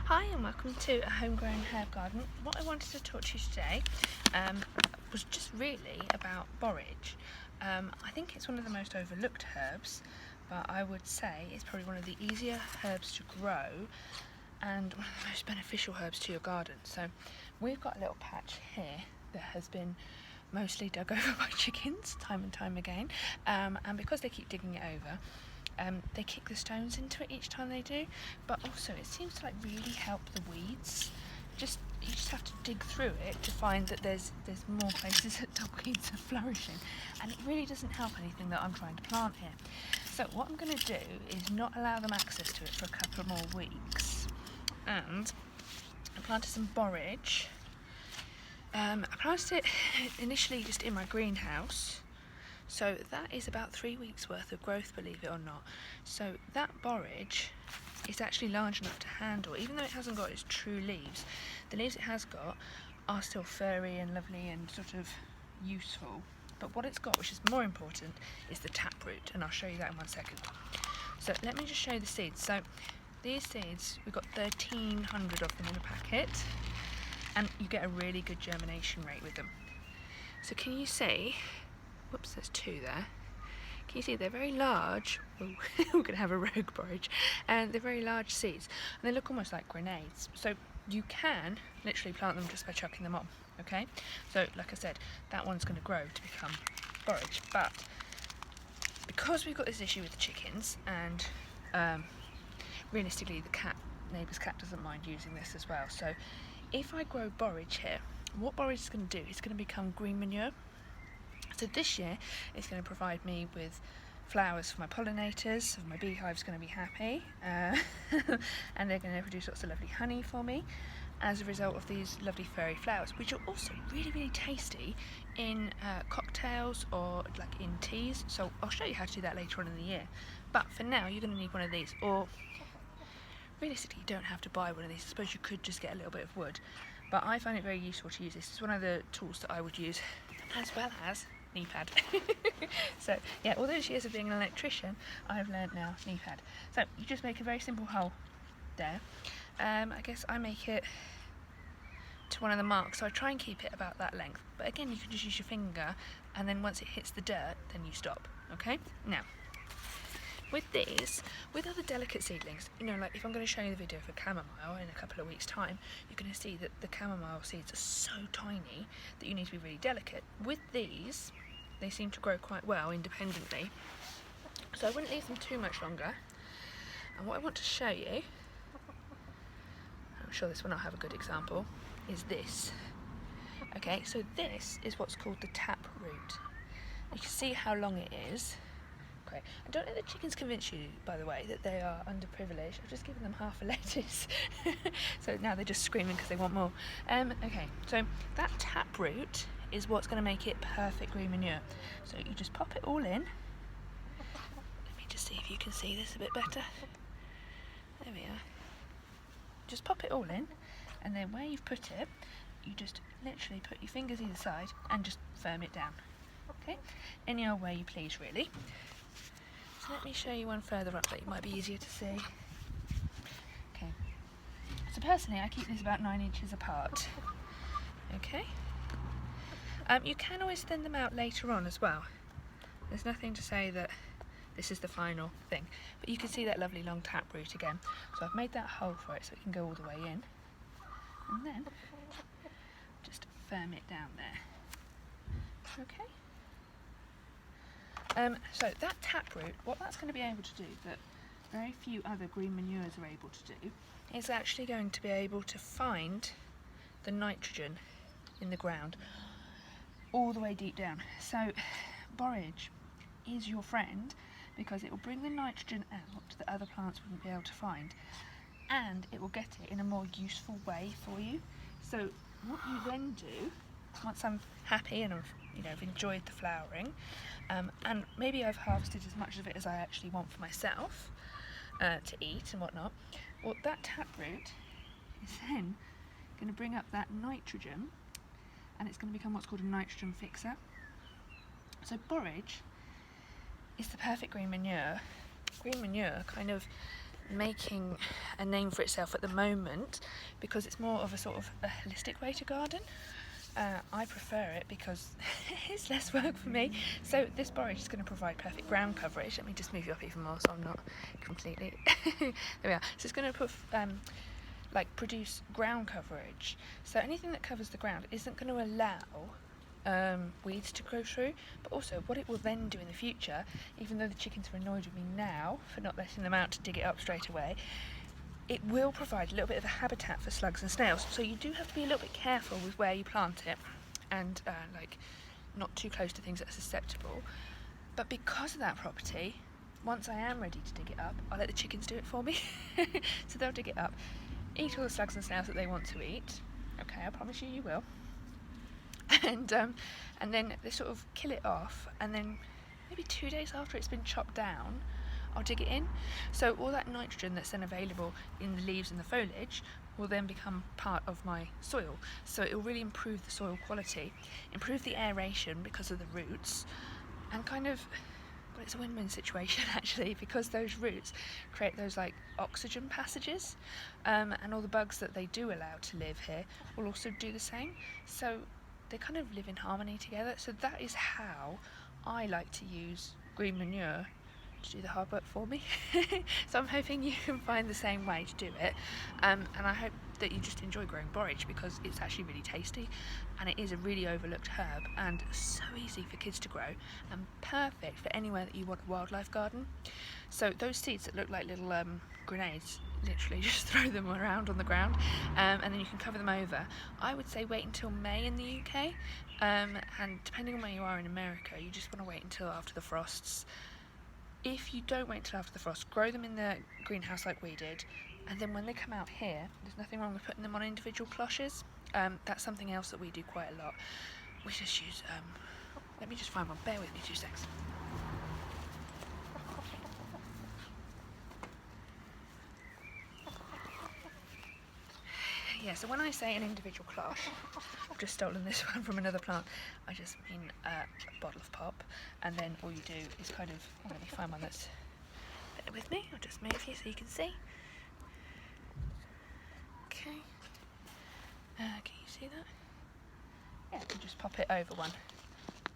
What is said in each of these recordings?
Hi and welcome to a homegrown herb garden. What I wanted to talk to you today was just really about borage. I think it's one of the most overlooked herbs, but I would say it's probably one of the easier herbs to grow and one of the most beneficial herbs to your garden. So we've got a little patch here that has been mostly dug over by chickens time and time again, and because they keep digging it over, they kick the stones into it each time they do, but also it seems to really help the weeds. You just have to dig through it to find that there's more places that the weeds are flourishing, and it really doesn't help anything that I'm trying to plant here. So what I'm going to do is not allow them access to it for a couple more weeks, and I planted some borage. I planted it initially just in my greenhouse. So that is about 3 weeks worth of growth, believe it or not. So that borage is actually large enough to handle, even though it hasn't got its true leaves. The leaves it has got are still furry and lovely and sort of useful. But what it's got, which is more important, is the taproot, and I'll show you that in 1 second. So let me just show you the seeds. So these seeds, we've got 1,300 of them in a packet, and you get a really good germination rate with them. So can you see? Whoops, there's 2 there. Can you see they're very large? Oh, we're going to have a rogue borage. And they're very large seeds. And they look almost like grenades. So you can literally plant them just by chucking them on. Okay? So, like I said, that one's going to grow to become borage. But because we've got this issue with the chickens, and realistically the neighbour's cat doesn't mind using this as well. So if I grow borage here, what borage is going to do is going to become green manure. So this year it's going to provide me with flowers for my pollinators, so my beehive's going to be happy, and they're going to produce lots of lovely honey for me as a result of these lovely furry flowers, which are also really, really tasty in cocktails or in teas. So I'll show you how to do that later on in the year. But for now, you're going to need one of these, or realistically, you don't have to buy one of these. I suppose you could just get a little bit of wood, but I find it very useful to use this. It's one of the tools that I would use, as well as knee pad. So yeah, all those years of being an electrician, I've learned now knee pad. So you just make a very simple hole there. I guess I make it to one of the marks, so I try and keep it about that length, but again you can just use your finger, and then once it hits the dirt then you stop. Okay, now with these, with other delicate seedlings, if I'm going to show you the video for chamomile in a couple of weeks' time, you're going to see that the chamomile seeds are so tiny that you need to be really delicate. With these, they seem to grow quite well independently, so I wouldn't leave them too much longer. And what I want to show you, I'm sure this one I'll have a good example, is this. Okay, so this is what's called the tap root. You can see how long it is. Great. I don't let the chickens convince you, by the way, that they are underprivileged. I've just given them half a lettuce. So now they're just screaming because they want more. Okay, so that taproot is what's going to make it perfect green manure. So you just pop it all in. Let me just see if you can see this a bit better. There we are. Just pop it all in, and then where you've put it, you just literally put your fingers either side and just firm it down. Okay? Any old way you please, really. So let me show you one further up that might be easier to see. Okay. So personally, I keep these about 9 inches apart. Okay. You can always thin them out later on as well. There's nothing to say that this is the final thing. But you can see that lovely long taproot again. So I've made that hole for it so it can go all the way in. And then just firm it down there. Okay. So that taproot, what that's going to be able to do that very few other green manures are able to do, is actually going to be able to find the nitrogen in the ground all the way deep down. So borage is your friend because it will bring the nitrogen out that other plants wouldn't be able to find, and it will get it in a more useful way for you. So what you then do, once I'm happy and I've enjoyed the flowering, and maybe I've harvested as much of it as I actually want for myself to eat and whatnot, well, that taproot is then going to bring up that nitrogen, and it's going to become what's called a nitrogen fixer. So borage is the perfect green manure. Green manure kind of making a name for itself at the moment because it's more of a sort of a holistic way to garden. I prefer it because it's less work for me. So this borage is going to provide perfect ground coverage. Let me just move you up even more so I'm not completely... There we are. So it's going to produce ground coverage. So anything that covers the ground isn't going to allow weeds to grow through, but also what it will then do in the future, even though the chickens are annoyed with me now for not letting them out to dig it up straight away, it will provide a little bit of a habitat for slugs and snails. So you do have to be a little bit careful with where you plant it and not too close to things that are susceptible. But because of that property, once I am ready to dig it up, I'll let the chickens do it for me. So they'll dig it up, eat all the slugs and snails that they want to eat. Okay, I promise you will. And then they sort of kill it off, and then maybe 2 days after it's been chopped down, I'll dig it in. So all that nitrogen that's then available in the leaves and the foliage will then become part of my soil. So it will really improve the soil quality, improve the aeration because of the roots, and well, it's a win-win situation actually, because those roots create those oxygen passages, and all the bugs that they do allow to live here will also do the same. So they kind of live in harmony together. So that is how I like to use green manure to do the hard work for me. So I'm hoping you can find the same way to do it, and I hope that you just enjoy growing borage because it's actually really tasty and it is a really overlooked herb and so easy for kids to grow and perfect for anywhere that you want a wildlife garden. So those seeds that look like little grenades, literally just throw them around on the ground, and then you can cover them over. I would say wait until May in the UK, and depending on where you are in America, you just want to wait until after the frosts. If you don't wait till after the frost, grow them in the greenhouse like we did, and then when they come out here, there's nothing wrong with putting them on individual cloches. That's something else that we do quite a lot. We just use, let me just find one, bear with me 2 seconds. Yeah, so when I say an individual cloche, I've just stolen this one from another plant, I just mean a bottle of pop, and then all you do is let me find one that's better with me, I'll just move you so you can see. Okay, can you see that? Yeah, you just pop it over one,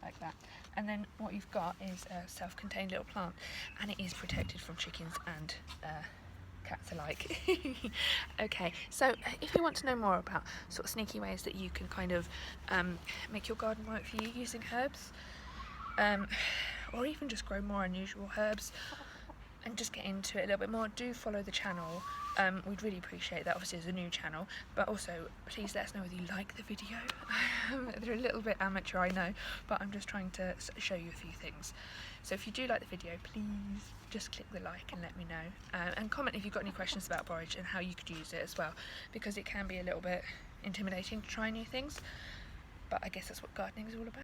like that. And then what you've got is a self-contained little plant, and it is protected from chickens and cats alike. Okay, so if you want to know more about sort of sneaky ways that you can make your garden work for you using herbs, or even just grow more unusual herbs and just get into it a little bit more, do follow the channel. We'd really appreciate that. Obviously, it's a new channel, but also please let us know whether you like the video. They're a little bit amateur, I know, but I'm just trying to show you a few things. So if you do like the video, please just click the like and let me know, and comment if you've got any questions about borage and how you could use it as well, because it can be a little bit intimidating to try new things, but I guess that's what gardening is all about.